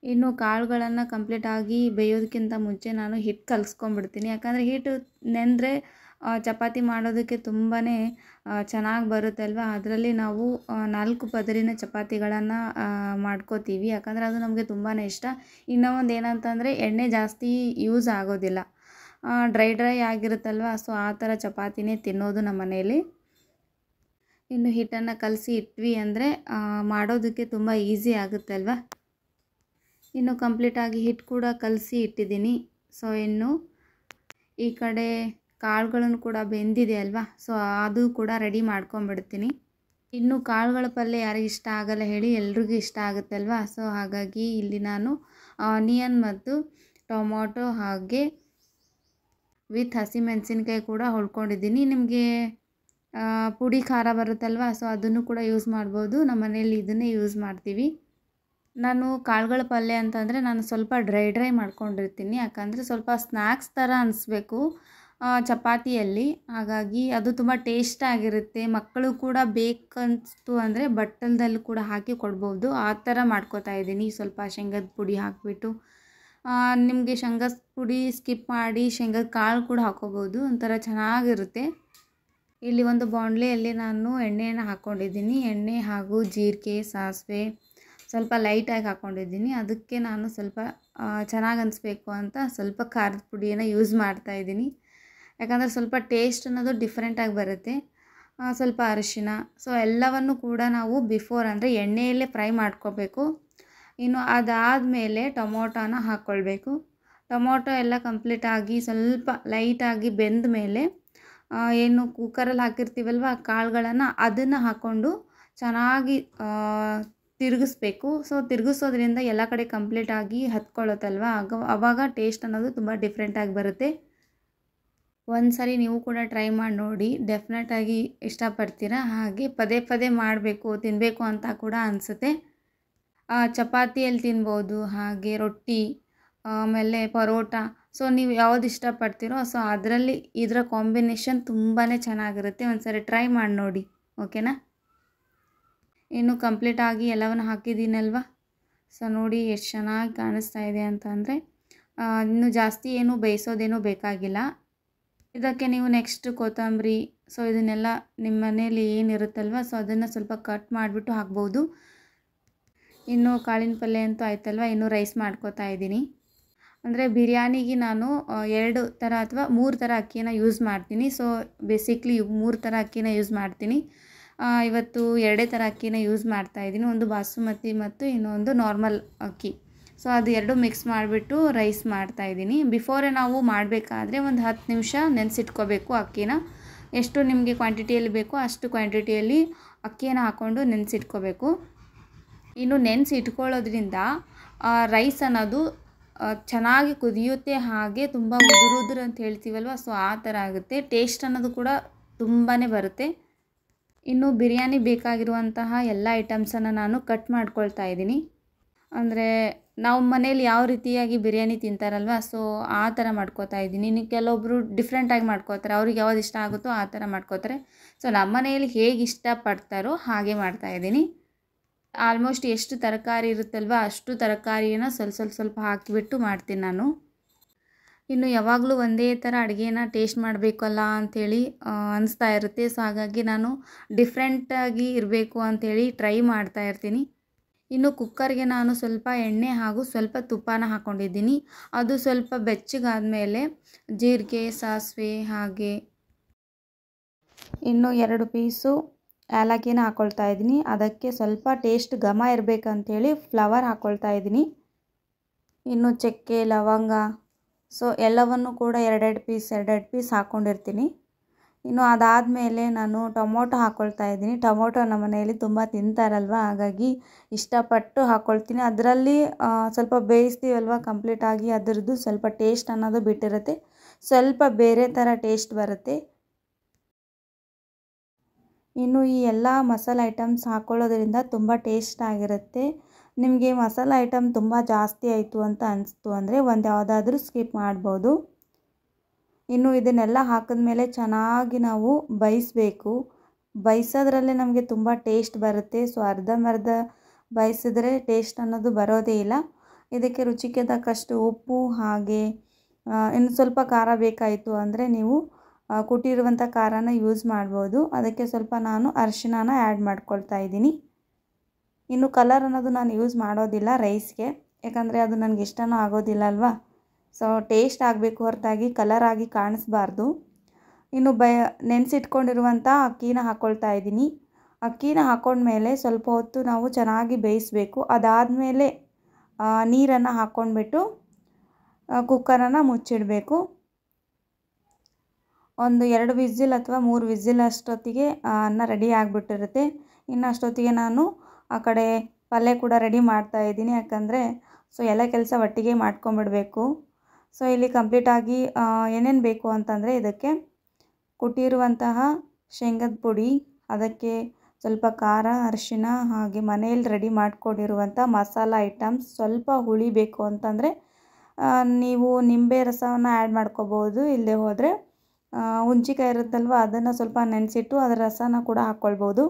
ಇನ್ನು ಕಾಳುಗಳನ್ನು ಕಂಪ್ಲೀಟಾಗಿ ಬೇಯೋದಕ್ಕಿಂತ ಮುಂಚೆ ನಾನು ಹಿಟ್ಟು ಕಲಸ್ಕೊಂಡ್ಬಿಡ್ತೀನಿ. ಯಾಕಂದರೆ ಹಿಟ್ಟು ನೆಂದರೆ ಚಪಾತಿ ಮಾಡೋದಕ್ಕೆ ತುಂಬಾ ಚೆನ್ನಾಗಿ ಬರುತ್ತೆ ಅಲ್ವಾ. ಅದರಲ್ಲಿ ನಾವು 4 ಪದರಿನ ಚಪಾತಿಗಳನ್ನು ಮಾಡ್ಕೋತೀವಿ. ಯಾಕಂದರೆ ಅದು ನಮಗೆ ತುಂಬಾ ಇಷ್ಟ. ಇನ್ನೂ ಒಂದು ಏನಂತಂದರೆ ಎಣ್ಣೆ ಜಾಸ್ತಿ ಯೂಸ್ ಆಗೋದಿಲ್ಲ, ಡ್ರೈ ಆಗಿರುತ್ತಲ್ವ. ಸೊ ಆ ಥರ ಚಪಾತಿನೇ ತಿನ್ನೋದು ನಮ್ಮ ಮನೇಲಿ. ಇನ್ನು ಹಿಟ್ಟನ್ನು ಕಲಸಿ ಇಟ್ವಿ ಅಂದರೆ ಮಾಡೋದಕ್ಕೆ ತುಂಬ ಈಸಿ ಆಗುತ್ತೆ ಅಲ್ವಾ. ಇನ್ನು ಕಂಪ್ಲೀಟಾಗಿ ಹಿಟ್ಟು ಕೂಡ ಕಲಸಿ ಇಟ್ಟಿದ್ದೀನಿ. ಸೊ ಇನ್ನು ಈ ಕಡೆ ಕಾಳುಗಳನ್ನು ಕೂಡ ಬೆಂದಿದೆ ಅಲ್ವಾ. ಸೊ ಅದು ಕೂಡ ರೆಡಿ ಮಾಡ್ಕೊಂಬಿಡ್ತೀನಿ. ಇನ್ನು ಕಾಳುಗಳ ಪಲ್ಯ ಯಾರಿಗೆ ಇಷ್ಟ ಆಗಲ್ಲ ಹೇಳಿ, ಎಲ್ರಿಗೂ ಇಷ್ಟ ಆಗುತ್ತಲ್ವಾ. ಸೊ ಹಾಗಾಗಿ ಇಲ್ಲಿ ನಾನು ಆನಿಯನ್ ಮತ್ತು ಟೊಮೊಟೊ ಹಾಗೆ ವಿತ್ ಹಸಿಮೆಣಸಿನ್ಕಾಯಿ ಕೂಡ ಹೊಳ್ಕೊಂಡಿದ್ದೀನಿ. ನಿಮಗೆ ಪುಡಿ ಖಾರ ಬರುತ್ತಲ್ವ, ಸೊ ಅದನ್ನು ಕೂಡ ಯೂಸ್ ಮಾಡ್ಬೋದು. ನಮ್ಮ ಮನೇಲಿ ಇದನ್ನೇ ಯೂಸ್ ಮಾಡ್ತೀವಿ. ನಾನು ಕಾಳುಗಳ ಪಲ್ಯ ಅಂತಂದರೆ ನಾನು ಸ್ವಲ್ಪ ಡ್ರೈ ಮಾಡ್ಕೊಂಡಿರ್ತೀನಿ. ಯಾಕಂದರೆ ಸ್ವಲ್ಪ ಸ್ನ್ಯಾಕ್ಸ್ ಥರ ಅನಿಸ್ಬೇಕು ಚಪಾತಿಯಲ್ಲಿ. ಹಾಗಾಗಿ ಅದು ತುಂಬ ಟೇಸ್ಟಾಗಿರುತ್ತೆ. ಮಕ್ಕಳು ಕೂಡ ಬೇಕನ್ನಿಸ್ತು ಅಂದರೆ ಬಟ್ಟಲದಲ್ಲಿ ಕೂಡ ಹಾಕಿ ಕೊಡ್ಬೋದು. ಆ ಥರ ಮಾಡ್ಕೋತಾ ಇದ್ದೀನಿ. ಸ್ವಲ್ಪ ಶೇಂಗದ ಪುಡಿ ಹಾಕಿಬಿಟ್ಟು, ನಿಮಗೆ ಶೇಂಗದ ಪುಡಿ ಸ್ಕಿಪ್ ಮಾಡಿ ಶೇಂಗದ ಕಾಳು ಕೂಡ ಹಾಕೋಬೋದು, ಒಂಥರ ಚೆನ್ನಾಗಿರುತ್ತೆ. ಇಲ್ಲಿ ಒಂದು ಬಾಣಲೆಯಲ್ಲಿ ನಾನು ಎಣ್ಣೆಯನ್ನು ಹಾಕ್ಕೊಂಡಿದ್ದೀನಿ. ಎಣ್ಣೆ ಹಾಗೂ ಜೀರಿಗೆ, ಸಾಸಿವೆ ಸ್ವಲ್ಪ ಲೈಟಾಗಿ ಹಾಕ್ಕೊಂಡಿದ್ದೀನಿ. ಅದಕ್ಕೆ ನಾನು ಸ್ವಲ್ಪ ಚೆನ್ನಾಗಿ ಅನಿಸ್ಬೇಕು ಅಂತ ಸ್ವಲ್ಪ ಖಾರದ ಪುಡಿಯನ್ನು ಯೂಸ್ ಮಾಡ್ತಾಯಿದ್ದೀನಿ. ಯಾಕಂದರೆ ಸ್ವಲ್ಪ ಟೇಸ್ಟ್ ಅನ್ನೋದು ಡಿಫ್ರೆಂಟಾಗಿ ಬರುತ್ತೆ. ಸ್ವಲ್ಪ ಅರಿಶಿನ, ಸೊ ಎಲ್ಲವನ್ನು ಕೂಡ ನಾವು ಬಿಫೋರ್ ಅಂದರೆ ಎಣ್ಣೆಯಲ್ಲೇ ಫ್ರೈ ಮಾಡ್ಕೋಬೇಕು. ಇನ್ನು ಅದಾದಮೇಲೆ ಟೊಮೊಟೊನ ಹಾಕ್ಕೊಳ್ಬೇಕು. ಟೊಮೊಟೊ ಎಲ್ಲ ಕಂಪ್ಲೀಟಾಗಿ ಸ್ವಲ್ಪ ಲೈಟಾಗಿ ಬೆಂದ ಮೇಲೆ ಏನು ಕುಕ್ಕರಲ್ಲಿ ಹಾಕಿರ್ತೀವಲ್ವ ಕಾಳುಗಳನ್ನು, ಅದನ್ನು ಹಾಕ್ಕೊಂಡು ಚೆನ್ನಾಗಿ ತಿರುಗಿಸ್ಬೇಕು. ಸೊ ತಿರುಗಿಸೋದ್ರಿಂದ ಎಲ್ಲ ಕಡೆ ಕಂಪ್ಲೀಟಾಗಿ ಹತ್ಕೊಳ್ಳುತ್ತಲ್ವ, ಆವಾಗ ಟೇಸ್ಟ್ ಅನ್ನೋದು ತುಂಬ ಡಿಫ್ರೆಂಟಾಗಿ ಬರುತ್ತೆ. ಒಂದು ಸರಿ ನೀವು ಕೂಡ ಟ್ರೈ ಮಾಡಿ ನೋಡಿ, ಡೆಫಿನೆಟಾಗಿ ಇಷ್ಟಪಡ್ತೀರಾ. ಹಾಗೆ ಪದೇ ಮಾಡಬೇಕು, ತಿನ್ನಬೇಕು ಅಂತ ಕೂಡ ಅನಿಸುತ್ತೆ. ಚಪಾತಿಯಲ್ಲಿ ತಿನ್ಬೋದು, ಹಾಗೆ ರೊಟ್ಟಿ, ಆಮೇಲೆ ಪರೋಟ. ಸೊ ನೀವು ಯಾವ್ದು ಇಷ್ಟಪಡ್ತೀರೋ ಸೊ ಅದರಲ್ಲಿ ಇದರ ಕಾಂಬಿನೇಷನ್ ತುಂಬಾ ಚೆನ್ನಾಗಿರುತ್ತೆ. ಒಂದು ಸರಿ ಟ್ರೈ ಮಾಡಿ ನೋಡಿ, ಓಕೆನಾ. ಇನ್ನು ಕಂಪ್ಲೀಟಾಗಿ ಎಲ್ಲವನ್ನು ಹಾಕಿದ್ದೀನಲ್ವ. ಸೊ ನೋಡಿ ಎಷ್ಟು ಚೆನ್ನಾಗಿ ಕಾಣಿಸ್ತಾ ಇದೆ ಅಂತಂದರೆ. ಇನ್ನು ಜಾಸ್ತಿ ಏನು ಬೇಯಿಸೋದೇನೂ ಬೇಕಾಗಿಲ್ಲ. ಇದಕ್ಕೆ ನೀವು ನೆಕ್ಸ್ಟ್ ಕೊತ್ತಂಬರಿ, ಸೊ ಇದನ್ನೆಲ್ಲ ನಿಮ್ಮ ಮನೇಲಿ ಏನಿರುತ್ತಲ್ವ ಸೊ ಅದನ್ನು ಸ್ವಲ್ಪ ಕಟ್ ಮಾಡಿಬಿಟ್ಟು ಹಾಕ್ಬೋದು. ಇನ್ನು ಕಾಳಿನ ಪಲ್ಯ ಅಂತೂ ಆಯ್ತಲ್ವ. ಇನ್ನು ರೈಸ್ ಮಾಡ್ಕೋತಾ ಇದ್ದೀನಿ. ಅಂದರೆ ಬಿರಿಯಾನಿಗೆ ನಾನು 2 ಥರ ಅಥವಾ 3 ಥರ ಅಕ್ಕಿನ ಯೂಸ್ ಮಾಡ್ತೀನಿ. ಸೊ ಬೇಸಿಕ್ಲಿ 3 ಥರ ಅಕ್ಕಿನ ಯೂಸ್ ಮಾಡ್ತೀನಿ. ಇವತ್ತು 2 ಥರ ಅಕ್ಕಿನ ಯೂಸ್ ಮಾಡ್ತಾಯಿದ್ದೀನಿ. ಒಂದು ಬಾಸುಮತಿ ಮತ್ತು ಇನ್ನೊಂದು ನಾರ್ಮಲ್ ಅಕ್ಕಿ. ಸೊ ಅದು 2 ಮಿಕ್ಸ್ ಮಾಡಿಬಿಟ್ಟು ರೈಸ್ ಮಾಡ್ತಾಯಿದ್ದೀನಿ. ಬಿಫೋರೇ ನಾವು ಮಾಡಬೇಕಾದ್ರೆ ಒಂದು 10 ನಿಮಿಷ ನೆನೆಸಿಟ್ಕೋಬೇಕು ಅಕ್ಕಿನ. ಎಷ್ಟು ನಿಮಗೆ ಕ್ವಾಂಟಿಟಿಯಲ್ಲಿ ಬೇಕೋ ಅಷ್ಟು ಕ್ವಾಂಟಿಟಿಯಲ್ಲಿ ಅಕ್ಕಿಯನ್ನು ಹಾಕ್ಕೊಂಡು ನೆನೆಸಿಟ್ಕೋಬೇಕು. ಇನ್ನು ನೆನೆಸಿಟ್ಕೊಳ್ಳೋದ್ರಿಂದ ರೈಸ್ ಅನ್ನೋದು ಚೆನ್ನಾಗಿ ಕುದಿಯುತ್ತೆ. ಹಾಗೆ ತುಂಬ ಉದುರು ಅಂತ ಹೇಳ್ತೀವಲ್ವ, ಸೊ ಆ ಥರ ಆಗುತ್ತೆ. ಟೇಸ್ಟ್ ಅನ್ನೋದು ಕೂಡ ತುಂಬಾ ಬರುತ್ತೆ. ಇನ್ನು ಬಿರಿಯಾನಿ ಬೇಕಾಗಿರುವಂತಹ ಎಲ್ಲ ಐಟಮ್ಸನ್ನು ನಾನು ಕಟ್ ಮಾಡ್ಕೊಳ್ತಾ ಇದ್ದೀನಿ. ಅಂದರೆ ನಾವು ಮನೇಲಿ ಯಾವ ರೀತಿಯಾಗಿ ಬಿರಿಯಾನಿ ತಿಂತಾರಲ್ವ, ಸೊ ಆ ಥರ ಮಾಡ್ಕೋತಾ ಇದ್ದೀನಿ. ಇನ್ನು ಕೆಲವೊಬ್ಬರು ಡಿಫ್ರೆಂಟಾಗಿ ಮಾಡ್ಕೋತಾರೆ, ಅವ್ರಿಗೆ ಯಾವ್ದು ಇಷ್ಟ ಆಗುತ್ತೋ ಆ ಥರ ಮಾಡ್ಕೋತಾರೆ. ಸೊ ನಮ್ಮ ಮನೆಯಲ್ಲಿ ಹೇಗೆ ಇಷ್ಟಪಡ್ತಾರೋ ಹಾಗೆ ಮಾಡ್ತಾಯಿದ್ದೀನಿ. ಆಲ್ಮೋಸ್ಟ್ ಎಷ್ಟು ತರಕಾರಿ ಇರುತ್ತಲ್ವ ಅಷ್ಟು ತರಕಾರಿಯನ್ನು ಸ್ವಲ್ಪ ಹಾಕಿಬಿಟ್ಟು ಮಾಡ್ತೀನಿ ನಾನು. ಇನ್ನು ಯಾವಾಗಲೂ ಒಂದೇ ಥರ ಅಡುಗೆನ ಟೇಸ್ಟ್ ಮಾಡಬೇಕಲ್ಲ ಅಂಥೇಳಿ ಅನಿಸ್ತಾ ಇರುತ್ತೆ. ಸೊ ಹಾಗಾಗಿ ನಾನು ಡಿಫ್ರೆಂಟಾಗಿ ಇರಬೇಕು ಅಂಥೇಳಿ ಟ್ರೈ ಮಾಡ್ತಾ ಇರ್ತೀನಿ. ಇನ್ನು ಕುಕ್ಕರ್ಗೆ ನಾನು ಸ್ವಲ್ಪ ಎಣ್ಣೆ ಹಾಗೂ ಸ್ವಲ್ಪ ತುಪ್ಪನ ಹಾಕ್ಕೊಂಡಿದ್ದೀನಿ. ಅದು ಸ್ವಲ್ಪ ಬೆಚ್ಚಗಾದಮೇಲೆ ಜೀರಿಗೆ, ಸಾಸಿವೆ ಹಾಗೆ ಇನ್ನು 2 ಪೀಸು ಏಲಕ್ಕಿನ ಹಾಕ್ಕೊಳ್ತಾ ಇದ್ದೀನಿ. ಅದಕ್ಕೆ ಸ್ವಲ್ಪ ಟೇಸ್ಟ್ ಘಮ ಇರಬೇಕಂತೇಳಿ ಫ್ಲವರ್ ಹಾಕ್ಕೊಳ್ತಾ ಇದ್ದೀನಿ. ಇನ್ನು ಚಕ್ಕೆ, ಲವಂಗ, ಸೊ ಎಲ್ಲವನ್ನು ಕೂಡ 2 ಪೀಸ್ ಹಾಕ್ಕೊಂಡಿರ್ತೀನಿ. ಇನ್ನು ಅದಾದಮೇಲೆ ನಾನು ಟೊಮೊಟೊ ಹಾಕ್ಕೊಳ್ತಾ ಇದ್ದೀನಿ. ಟೊಮೊಟೊ ನಮ್ಮ ಮನೆಯಲ್ಲಿ ತುಂಬ ತಿಂತಾರಲ್ವ, ಹಾಗಾಗಿ ಇಷ್ಟಪಟ್ಟು ಹಾಕ್ಕೊಳ್ತೀನಿ. ಅದರಲ್ಲಿ ಸ್ವಲ್ಪ ಬೇಯಿಸ್ತೀವಲ್ವ ಕಂಪ್ಲೀಟಾಗಿ, ಅದರದ್ದು ಸ್ವಲ್ಪ ಟೇಸ್ಟ್ ಅನ್ನೋದು ಬಿಟ್ಟಿರುತ್ತೆ, ಸ್ವಲ್ಪ ಬೇರೆ ಥರ ಟೇಸ್ಟ್ ಬರುತ್ತೆ. ಇನ್ನು ಈ ಎಲ್ಲ ಮಸಾಲೆ ಐಟಮ್ಸ್ ಹಾಕ್ಕೊಳ್ಳೋದ್ರಿಂದ ತುಂಬ ಟೇಸ್ಟ್ ಆಗಿರುತ್ತೆ. ನಿಮಗೆ ಮಸಾಲೆ ಐಟಮ್ ತುಂಬ ಜಾಸ್ತಿ ಆಯಿತು ಅಂತ ಅನಿಸ್ತು ಅಂದರೆ ಒಂದು ಯಾವುದಾದ್ರೂ ಸ್ಕಿಪ್ ಮಾಡ್ಬೋದು. ಇನ್ನು ಇದನ್ನೆಲ್ಲ ಹಾಕಿದ್ಮೇಲೆ ಚೆನ್ನಾಗಿ ನಾವು ಬೇಯಿಸಬೇಕು. ಬೇಯಿಸೋದ್ರಲ್ಲೇ ನಮಗೆ ತುಂಬ ಟೇಸ್ಟ್ ಬರುತ್ತೆ. ಸೊ ಅರ್ಧಂಬರ್ಧ ಬೇಯಿಸಿದ್ರೆ ಟೇಸ್ಟ್ ಅನ್ನೋದು ಬರೋದೇ ಇಲ್ಲ. ಇದಕ್ಕೆ ರುಚಿಗೆ ತಕ್ಕಷ್ಟು ಉಪ್ಪು, ಹಾಗೆ ಇನ್ನು ಸ್ವಲ್ಪ ಖಾರ ಬೇಕಾಯಿತು ಅಂದರೆ ನೀವು ಕುಟ್ಟಿರುವಂಥ ಖಾರನ ಯೂಸ್ ಮಾಡ್ಬೋದು. ಅದಕ್ಕೆ ಸ್ವಲ್ಪ ನಾನು ಅರಿಶಿಣನ ಆ್ಯಡ್ ಮಾಡ್ಕೊಳ್ತಾ ಇದ್ದೀನಿ. ಇನ್ನು ಕಲರ್ ಅನ್ನೋದು ನಾನು ಯೂಸ್ ಮಾಡೋದಿಲ್ಲ ರೈಸ್ಗೆ, ಯಾಕಂದರೆ ಅದು ನನಗೆ ಇಷ್ಟನೂ ಆಗೋದಿಲ್ಲ ಅಲ್ವಾ. ಸೊ ಟೇಸ್ಟ್ ಆಗಬೇಕು ಹೊರತಾಗಿ ಕಲರ್ ಆಗಿ ಕಾಣಿಸ್ಬಾರ್ದು. ಇನ್ನು ನೆನೆಸಿಟ್ಕೊಂಡಿರುವಂಥ ಅಕ್ಕಿನ ಹಾಕ್ಕೊಳ್ತಾ ಇದ್ದೀನಿ. ಅಕ್ಕಿನ ಹಾಕ್ಕೊಂಡ್ಮೇಲೆ ಸ್ವಲ್ಪ ಹೊತ್ತು ನಾವು ಚೆನ್ನಾಗಿ ಬೇಯಿಸಬೇಕು. ಅದಾದಮೇಲೆ ನೀರನ್ನು ಹಾಕ್ಕೊಂಡ್ಬಿಟ್ಟು ಕುಕ್ಕರನ್ನು ಮುಚ್ಚಿಡಬೇಕು. ಒಂದು 2 ವಿಸಿಲ್ ಅಥವಾ 3 ವಿಸಿಲ್ ಅಷ್ಟೊತ್ತಿಗೆ ಅನ್ನ ರೆಡಿ ಆಗಿಬಿಟ್ಟಿರುತ್ತೆ. ಇನ್ನು ಅಷ್ಟೊತ್ತಿಗೆ ನಾನು ಆ ಕಡೆ ಪಲ್ಯ ಕೂಡ ರೆಡಿ ಮಾಡ್ತಾ ಇದ್ದೀನಿ, ಯಾಕಂದರೆ ಸೊ ಎಲ್ಲ ಕೆಲಸ ಒಟ್ಟಿಗೆ ಮಾಡ್ಕೊಂಬಿಡಬೇಕು. ಸೊ ಇಲ್ಲಿ ಕಂಪ್ಲೀಟಾಗಿ ಏನೇನು ಬೇಕು ಅಂತಂದರೆ ಇದಕ್ಕೆ ಕುಟ್ಟಿರುವಂತಹ ಶೇಂಗದ ಪುಡಿ, ಅದಕ್ಕೆ ಸ್ವಲ್ಪ ಖಾರ, ಅರಿಶಿಣ, ಹಾಗೆ ಮನೆಯಲ್ಲಿ ರೆಡಿ ಮಾಡ್ಕೊಂಡಿರುವಂಥ ಮಸಾಲ ಐಟಮ್ಸ್. ಸ್ವಲ್ಪ ಹುಳಿ ಬೇಕು ಅಂತಂದರೆ ನೀವು ನಿಂಬೆ ರಸವನ್ನು ಆ್ಯಡ್ ಮಾಡ್ಕೋಬೋದು. ಇಲ್ಲದೆ ಹೋದರೆ ಹುಂಚಿಕಾಯಿ ಇರುತ್ತಲ್ವ ಅದನ್ನು ಸ್ವಲ್ಪ ನೆನೆಸಿಟ್ಟು ಅದರ ರಸನ ಕೂಡ ಹಾಕ್ಕೊಳ್ಬೋದು.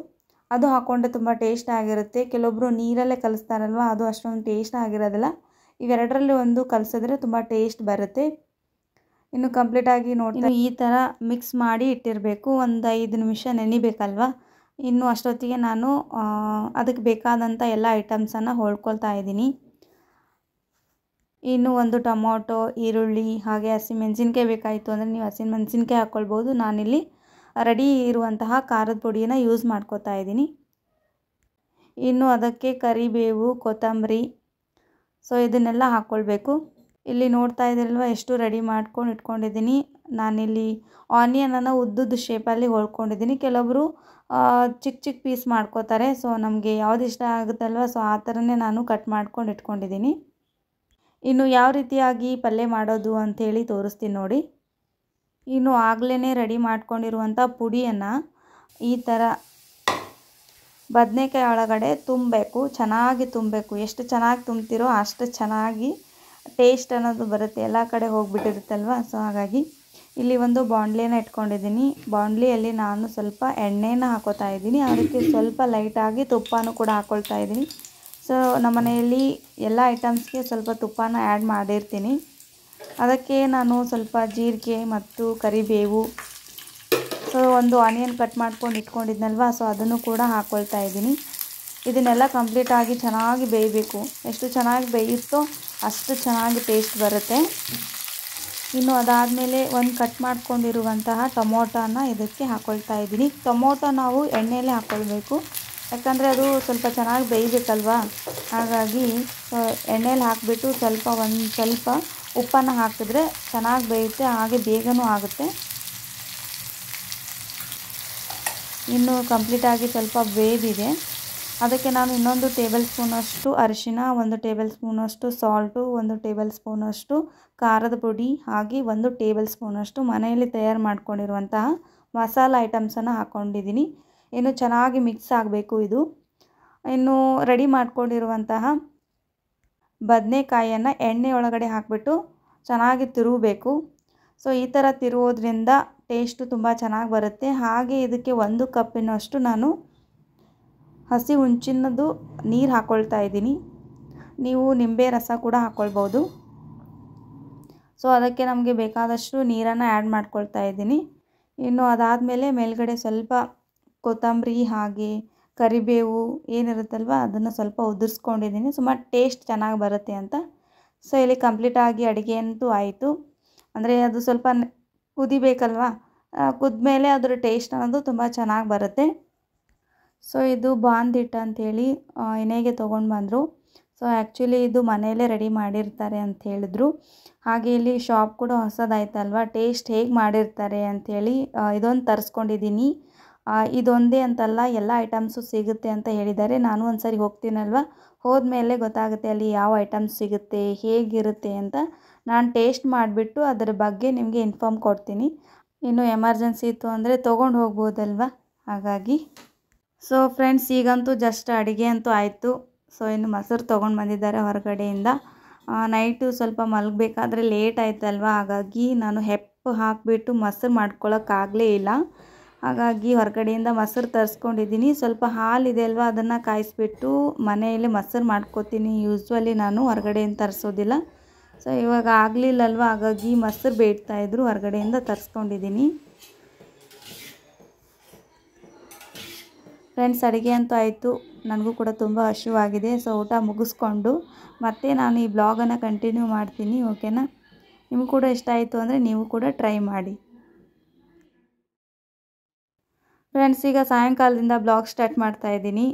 ಅದು ಹಾಕ್ಕೊಂಡ್ರೆ ತುಂಬ ಟೇಸ್ಟ್ ಆಗಿರುತ್ತೆ. ಕೆಲವೊಬ್ಬರು ನೀರಲ್ಲೇ ಕಲಿಸ್ತಾರಲ್ವ, ಅದು ಅಷ್ಟೊಂದು ಟೇಸ್ಟ್ ಆಗಿರೋದಿಲ್ಲ. ಇವೆರಡರಲ್ಲಿ ಒಂದು ಕಲಿಸಿದ್ರೆ ತುಂಬ ಟೇಸ್ಟ್ ಬರುತ್ತೆ. ಇನ್ನು ಕಂಪ್ಲೀಟಾಗಿ ನೋಡಿ ಈ ಥರ ಮಿಕ್ಸ್ ಮಾಡಿ ಇಟ್ಟಿರಬೇಕು. ಒಂದು 5 ನಿಮಿಷ ನೆನಿಬೇಕಲ್ವ. ಇನ್ನು ಅಷ್ಟೊತ್ತಿಗೆ ನಾನು ಅದಕ್ಕೆ ಬೇಕಾದಂಥ ಎಲ್ಲ ಐಟಮ್ಸನ್ನು ಹೊಳ್ಕೊಳ್ತಾ ಇದ್ದೀನಿ. ಇನ್ನು ಒಂದು ಟೊಮೊಟೊ, ಈರುಳ್ಳಿ, ಹಾಗೆ ಹಸಿಮೆಣಸಿನ್ಕಾಯಿ ಬೇಕಾಯಿತು ಅಂದರೆ ನೀವು ಹಸಿಮೆಣಸಿನ್ಕಾಯಿ ಹಾಕ್ಕೊಳ್ಬೋದು. ನಾನಿಲ್ಲಿ ರೆಡಿ ಇರುವಂತಹ ಖಾರದ ಪುಡಿನ ಯೂಸ್ ಮಾಡ್ಕೋತಾ ಇದ್ದೀನಿ. ಇನ್ನು ಅದಕ್ಕೆ ಕರಿಬೇವು, ಕೊತ್ತಂಬರಿ, ಸೊ ಇದನ್ನೆಲ್ಲ ಹಾಕ್ಕೊಳ್ಬೇಕು. ಇಲ್ಲಿ ನೋಡ್ತಾ ಇದ್ದೀರಲ್ವ ಎಷ್ಟು ರೆಡಿ ಮಾಡ್ಕೊಂಡು ಇಟ್ಕೊಂಡಿದ್ದೀನಿ. ನಾನಿಲ್ಲಿ ಆನಿಯನನ್ನು ಉದ್ದುದ್ದು ಶೇಪಲ್ಲಿ ಹೊಳ್ಕೊಂಡಿದ್ದೀನಿ. ಕೆಲವೊಬ್ಬರು ಚಿಕ್ಕ ಚಿಕ್ಕ ಪೀಸ್ ಮಾಡ್ಕೋತಾರೆ. ಸೊ ನಮಗೆ ಯಾವ್ದು ಇಷ್ಟ ಆಗುತ್ತಲ್ವ, ಸೊ ಆ ಥರನೇ ನಾನು ಕಟ್ ಮಾಡ್ಕೊಂಡು ಇಟ್ಕೊಂಡಿದ್ದೀನಿ. ಇನ್ನು ಯಾವ ರೀತಿಯಾಗಿ ಪಲ್ಯ ಮಾಡೋದು ಅಂಥೇಳಿ ತೋರಿಸ್ತೀನಿ ನೋಡಿ. ಇನ್ನು ಆಗಲೇ ರೆಡಿ ಮಾಡ್ಕೊಂಡಿರುವಂಥ ಪುಡಿಯನ್ನು ಈ ಥರ ಬದನೆಕಾಯಿ ಒಳಗಡೆ ತುಂಬಬೇಕು, ಚೆನ್ನಾಗಿ ತುಂಬಬೇಕು. ಎಷ್ಟು ಚೆನ್ನಾಗಿ ತುಂಬ್ತಿರೋ ಅಷ್ಟು ಚೆನ್ನಾಗಿ ಟೇಸ್ಟ್ ಅನ್ನೋದು ಬರುತ್ತೆ, ಎಲ್ಲ ಕಡೆ ಹೋಗಿಬಿಟ್ಟಿರುತ್ತಲ್ವ. ಸೊ ಹಾಗಾಗಿ ಇಲ್ಲಿ ಒಂದು ಬಾಣಲೆನ ಇಟ್ಕೊಂಡಿದ್ದೀನಿ. ಬಾಣಲೆಯಲ್ಲಿ ನಾನು ಸ್ವಲ್ಪ ಎಣ್ಣೆನ ಹಾಕೋತಾ ಇದ್ದೀನಿ. ಅದಕ್ಕೆ ಸ್ವಲ್ಪ ಲೈಟಾಗಿ ತುಪ್ಪನೂ ಕೂಡ ಹಾಕ್ಕೊಳ್ತಾ ಇದ್ದೀನಿ. ಸೊ ನಮ್ಮ ಮನೆಯಲ್ಲಿ ಎಲ್ಲ ಐಟಮ್ಸ್ಗೆ ಸ್ವಲ್ಪ ತುಪ್ಪನ ಆ್ಯಡ್ ಮಾಡಿರ್ತೀನಿ. ಅದಕ್ಕೆ ನಾನು ಸ್ವಲ್ಪ ಜೀರಿಗೆ ಮತ್ತು ಕರಿಬೇವು, ಸೊ ಒಂದು ಆನಿಯನ್ ಕಟ್ ಮಾಡ್ಕೊಂಡು ಇಟ್ಕೊಂಡಿದ್ನಲ್ವ, ಸೊ ಅದನ್ನು ಕೂಡ ಹಾಕ್ಕೊಳ್ತಾ ಇದ್ದೀನಿ. ಇದನ್ನೆಲ್ಲ ಕಂಪ್ಲೀಟಾಗಿ ಚೆನ್ನಾಗಿ ಬೇಯಬೇಕು. ಎಷ್ಟು ಚೆನ್ನಾಗಿ ಬೇಯುತ್ತೋ ಅಷ್ಟು ಚೆನ್ನಾಗಿ ಟೇಸ್ಟ್ ಬರುತ್ತೆ. ಇನ್ನು ಅದಾದಮೇಲೆ ಒಂದು ಕಟ್ ಮಾಡ್ಕೊಂಡಿರುವಂತಹ ಟೊಮೊಟೊನ ಇದಕ್ಕೆ ಹಾಕ್ಕೊಳ್ತಾ ಇದ್ದೀನಿ. ಟೊಮೊಟೊ ನಾವು ಎಣ್ಣೆಯಲ್ಲೇ ಹಾಕ್ಕೊಳ್ಬೇಕು, ಯಾಕಂದರೆ ಅದು ಸ್ವಲ್ಪ ಚೆನ್ನಾಗಿ ಬೇಯಬೇಕಲ್ವ. ಹಾಗಾಗಿ ಎಣ್ಣೆಯಲ್ಲಿ ಹಾಕಿಬಿಟ್ಟು ಸ್ವಲ್ಪ ಉಪ್ಪನ್ನು ಹಾಕಿದ್ರೆ ಚೆನ್ನಾಗಿ ಬೇಯುತ್ತೆ, ಹಾಗೆ ಬೇಗನೂ ಆಗುತ್ತೆ. ಇನ್ನು ಕಂಪ್ಲೀಟಾಗಿ ಸ್ವಲ್ಪ ಬೇಯ್ದಿದೆ. ಅದಕ್ಕೆ ನಾನು ಇನ್ನೊಂದು ಟೇಬಲ್ ಸ್ಪೂನಷ್ಟು ಅರಿಶಿಣ, 1 ಟೇಬಲ್ ಸ್ಪೂನಷ್ಟು ಸಾಲ್ಟು, 1 ಟೇಬಲ್ ಸ್ಪೂನಷ್ಟು ಖಾರದ ಪುಡಿ, ಹಾಗೆ 1 ಟೇಬಲ್ ಸ್ಪೂನಷ್ಟು ಮನೆಯಲ್ಲಿ ತಯಾರು ಮಾಡ್ಕೊಂಡಿರುವಂತಹ ಮಸಾಲ ಐಟಮ್ಸನ್ನು ಹಾಕ್ಕೊಂಡಿದ್ದೀನಿ. ಇನ್ನು ಚೆನ್ನಾಗಿ ಮಿಕ್ಸ್ ಆಗಬೇಕು ಇದು. ಇನ್ನು ರೆಡಿ ಮಾಡ್ಕೊಂಡಿರುವಂತಹ ಬದನೆಕಾಯಿಯನ್ನು ಎಣ್ಣೆ ಒಳಗಡೆ ಹಾಕಿಬಿಟ್ಟು ಚೆನ್ನಾಗಿ ತಿರುಗಬೇಕು. ಸೊ ಈ ಥರ ತಿರುಗೋದ್ರಿಂದ ಟೇಸ್ಟು ತುಂಬ ಚೆನ್ನಾಗಿ ಬರುತ್ತೆ. ಹಾಗೆ ಇದಕ್ಕೆ 1 ಕಪ್ಪಿನಷ್ಟು ನಾನು ಹಸಿ ಹುಂಚಿನದು ನೀರು ಹಾಕ್ಕೊಳ್ತಾ ಇದ್ದೀನಿ. ನೀವು ನಿಂಬೆ ರಸ ಕೂಡ ಹಾಕ್ಕೊಳ್ಬೋದು. ಸೊ ಅದಕ್ಕೆ ನಮಗೆ ಬೇಕಾದಷ್ಟು ನೀರನ್ನು ಆ್ಯಡ್ ಮಾಡ್ಕೊಳ್ತಾ ಇದ್ದೀನಿ. ಇನ್ನು ಅದಾದಮೇಲೆ ಮೇಲ್ಗಡೆ ಸ್ವಲ್ಪ ಕೊತ್ತಂಬರಿ ಹಾಗೆ ಕರಿಬೇವು ಏನಿರುತ್ತಲ್ವ ಅದನ್ನು ಸ್ವಲ್ಪ ಉದುರಿಸ್ಕೊಂಡಿದ್ದೀನಿ, ಸುಮಾರು ಟೇಸ್ಟ್ ಚೆನ್ನಾಗಿ ಬರುತ್ತೆ ಅಂತ. ಸೊ ಇಲ್ಲಿ ಕಂಪ್ಲೀಟಾಗಿ ಅಡುಗೆ ಅಂತೂ ಆಯಿತು. ಅಂದರೆ ಅದು ಸ್ವಲ್ಪ ಕುದಿಬೇಕಲ್ವ, ಕುದ್ಮೇಲೆ ಅದರ ಟೇಸ್ಟ್ ಅನ್ನೋದು ತುಂಬ ಚೆನ್ನಾಗಿ ಬರುತ್ತೆ. ಸೊ ಇದು ಬಾಂದಿಟ್ ಅಂಥೇಳಿ ಎಣ್ಣೆಗೆ ತೊಗೊಂಡು ಬಂದರು. ಸೊ ಆ್ಯಕ್ಚುಲಿ ಇದು ಮನೆಯಲ್ಲೇ ರೆಡಿ ಮಾಡಿರ್ತಾರೆ ಅಂತ ಹೇಳಿದ್ರು. ಹಾಗೆ ಇಲ್ಲಿ ಶಾಪ್ ಕೂಡ ಹೊಸದಾಯ್ತಲ್ವ, ಟೇಸ್ಟ್ ಹೇಗೆ ಮಾಡಿರ್ತಾರೆ ಅಂಥೇಳಿ ಇದೊಂದು ತರಿಸ್ಕೊಂಡಿದ್ದೀನಿ. ಇದೊಂದೇ ಅಂತಲ್ಲ, ಎಲ್ಲ ಐಟಮ್ಸು ಸಿಗುತ್ತೆ ಅಂತ ಹೇಳಿದ್ದಾರೆ. ನಾನು ಒಂದು ಸರಿ ಹೋಗ್ತೀನಲ್ವ, ಹೋದ್ಮೇಲೆ ಗೊತ್ತಾಗುತ್ತೆ ಅಲ್ಲಿ ಯಾವ ಐಟಮ್ಸ್ ಸಿಗುತ್ತೆ, ಹೇಗಿರುತ್ತೆ ಅಂತ. ನಾನು ಟೇಸ್ಟ್ ಮಾಡಿಬಿಟ್ಟು ಅದರ ಬಗ್ಗೆ ನಿಮಗೆ ಇನ್ಫಾರ್ಮ್ ಕೊಡ್ತೀನಿ. ಇನ್ನು ಎಮರ್ಜೆನ್ಸಿ ಇತ್ತು ಅಂದರೆ ತೊಗೊಂಡು ಹೋಗ್ಬೋದಲ್ವ, ಹಾಗಾಗಿ. ಸೊ ಫ್ರೆಂಡ್ಸ್, ಈಗಂತೂ ಜಸ್ಟ್ ಅಡುಗೆ ಅಂತೂ ಆಯಿತು. ಸೊ ಇನ್ನು ಮೊಸರು ತೊಗೊಂಡು ಬಂದಿದ್ದಾರೆ ಹೊರಗಡೆಯಿಂದ. ನೈಟು ಸ್ವಲ್ಪ ಮಲಗಬೇಕಾದ್ರೆ ಲೇಟ್ ಆಯ್ತಲ್ವ, ಹಾಗಾಗಿ ನಾನು ಹೆಪ್ಪು ಹಾಕಿಬಿಟ್ಟು ಮೊಸರು ಮಾಡ್ಕೊಳ್ಳೋಕ್ಕಾಗಲೇ ಇಲ್ಲ. ಹಾಗಾಗಿ ಹೊರಗಡೆಯಿಂದ ಮೊಸರು ತರಿಸ್ಕೊಂಡಿದ್ದೀನಿ. ಸ್ವಲ್ಪ ಹಾಲಿದೆ ಅಲ್ವಾ, ಅದನ್ನು ಕಾಯಿಸ್ಬಿಟ್ಟು ಮನೆಯಲ್ಲಿ ಮೊಸರು ಮಾಡ್ಕೋತೀನಿ. ಯೂಶ್ವಲಿ ನಾನು ಹೊರಗಡೆಯಿಂದ ತರಿಸೋದಿಲ್ಲ. ಸೊ ಇವಾಗ ಆಗಲಿಲ್ಲಲ್ವ, ಹಾಗಾಗಿ ಮೊಸರು ಬೇಡ್ತಾಯಿದ್ರು, ಹೊರಗಡೆಯಿಂದ ತರಿಸ್ಕೊಂಡಿದ್ದೀನಿ. ಫ್ರೆಂಡ್ಸ್, ಅಡುಗೆ ಅಂತೂ ಆಯಿತು. ನನಗೂ ಕೂಡ ತುಂಬ ಹಸಿವಾಗಿದೆ. ಸೊ ಊಟ ಮುಗಿಸ್ಕೊಂಡು ಮತ್ತೆ ನಾನು ಈ ಬ್ಲಾಗನ್ನು ಕಂಟಿನ್ಯೂ ಮಾಡ್ತೀನಿ. ಓಕೆನಾ? ನಿಮಗೂ ಕೂಡ ಇಷ್ಟ ಆಯಿತು ಅಂದರೆ ನೀವು ಕೂಡ ಟ್ರೈ ಮಾಡಿ. ಫ್ರೆಂಡ್ಸ್, ಈಗ ಸಾಯಂಕಾಲದಿಂದ ಬ್ಲಾಗ್ ಸ್ಟಾರ್ಟ್ ಮಾಡ್ತಾಯಿದ್ದೀನಿ.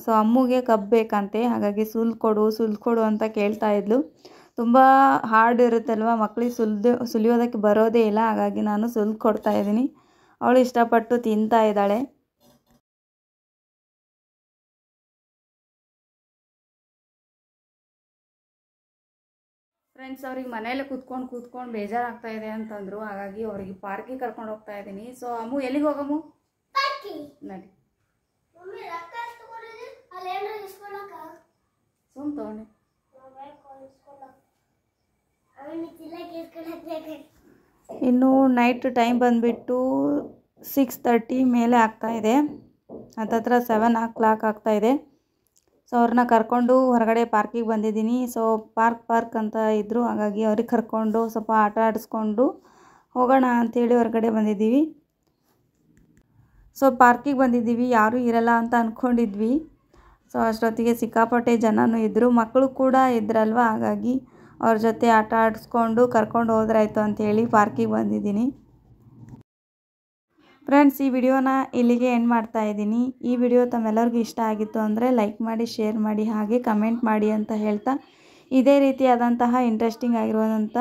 ಸೊ ಅಮ್ಮಗೆ ಕಬ್ಬು ಬೇಕಂತೆ, ಹಾಗಾಗಿ ಸುಲಿಕೊಡು ಅಂತ ಕೇಳ್ತಾ ಇದ್ಲು. ತುಂಬ ಹಾರ್ಡ್ ಇರುತ್ತಲ್ವ, ಮಕ್ಕಳಿಗೆ ಸುಲಿಯೋದಕ್ಕೆ ಬರೋದೇ ಇಲ್ಲ. ಹಾಗಾಗಿ ನಾನು ಕೊಡ್ತಾ ಇದ್ದೀನಿ. ಅವಳು ಇಷ್ಟಪಟ್ಟು ತಿಂತಾ ಇದ್ದಾಳೆ. ಫ್ರೆಂಡ್ಸ್, ಅವ್ರಿಗೆ ಮನೆಯಲ್ಲೇ ಕೂತ್ಕೊಂಡು ಬೇಜಾರಾಗ್ತಾ ಇದೆ ಅಂತಂದರು. ಹಾಗಾಗಿ ಅವ್ರಿಗೆ ಪಾರ್ಕಿಗೆ ಕರ್ಕೊಂಡು ಹೋಗ್ತಾ ಇದ್ದೀನಿ. ಸೊ ಅಮ್ಮು, ಎಲ್ಲಿಗೆ ಹೋಗಮ್ಮು? ನಡಿ. ಸುಮ್ ತಗೊಂಡೆ. ಇನ್ನು ನೈಟ್ ಟೈಮ್ ಬಂದುಬಿಟ್ಟು 6:30 ಮೇಲೆ ಆಗ್ತಾಯಿದೆ. ಹತ್ತತ್ರ 7 o'clock ಆಗ್ತಾಯಿದೆ. ಸೊ ಅವ್ರನ್ನ ಕರ್ಕೊಂಡು ಹೊರಗಡೆ ಪಾರ್ಕಿಗೆ ಬಂದಿದ್ದೀನಿ. ಸೊ ಪಾರ್ಕ್ ಅಂತ ಇದ್ದರು, ಹಾಗಾಗಿ ಅವ್ರಿಗೆ ಕರ್ಕೊಂಡು ಸ್ವಲ್ಪ ಆಟ ಆಡಿಸ್ಕೊಂಡು ಹೋಗೋಣ ಅಂಥೇಳಿ ಹೊರಗಡೆ ಬಂದಿದ್ದೀವಿ. ಸೊ ಪಾರ್ಕಿಗೆ ಬಂದಿದ್ದೀವಿ, ಯಾರೂ ಇರಲ್ಲ ಅಂತ ಅಂದ್ಕೊಂಡಿದ್ವಿ. ಸೊ ಅಷ್ಟೊತ್ತಿಗೆ ಸಿಕ್ಕಾಪಟ್ಟೆ ಜನನೂ ಇದ್ದರು, ಮಕ್ಕಳು ಕೂಡ ಇದ್ರಲ್ವ, ಹಾಗಾಗಿ ಅವ್ರ ಜೊತೆ ಆಟ ಆಡಿಸ್ಕೊಂಡು ಕರ್ಕೊಂಡು ಹೋದ್ರಾಯ್ತು ಅಂಥೇಳಿ ಪಾರ್ಕಿಗೆ ಬಂದಿದ್ದೀನಿ. ಫ್ರೆಂಡ್ಸ್, ಈ ವಿಡಿಯೋನ ಇಲ್ಲಿಗೆ ಎಂಡ್ ಮಾಡ್ತಾ ಇದ್ದೀನಿ. ಈ ವಿಡಿಯೋ ತಮ್ಮೆಲ್ಲರಿಗೂ ಇಷ್ಟ ಆಗಿತ್ತು ಅಂದರೆ ಲೈಕ್ ಮಾಡಿ, ಶೇರ್ ಮಾಡಿ, ಹಾಗೆ ಕಮೆಂಟ್ ಮಾಡಿ ಅಂತ ಹೇಳ್ತಾ, ಇದೇ ರೀತಿಯಾದಂತಹ ಇಂಟ್ರೆಸ್ಟಿಂಗ್ ಆಗಿರುವಂಥ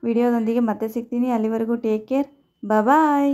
ವಿಡಿಯೋದೊಂದಿಗೆ ಮತ್ತೆ ಸಿಗ್ತೀನಿ. ಅಲ್ಲಿವರೆಗೂ ಟೇಕ್ ಕೇರ್, ಬಾಯ್.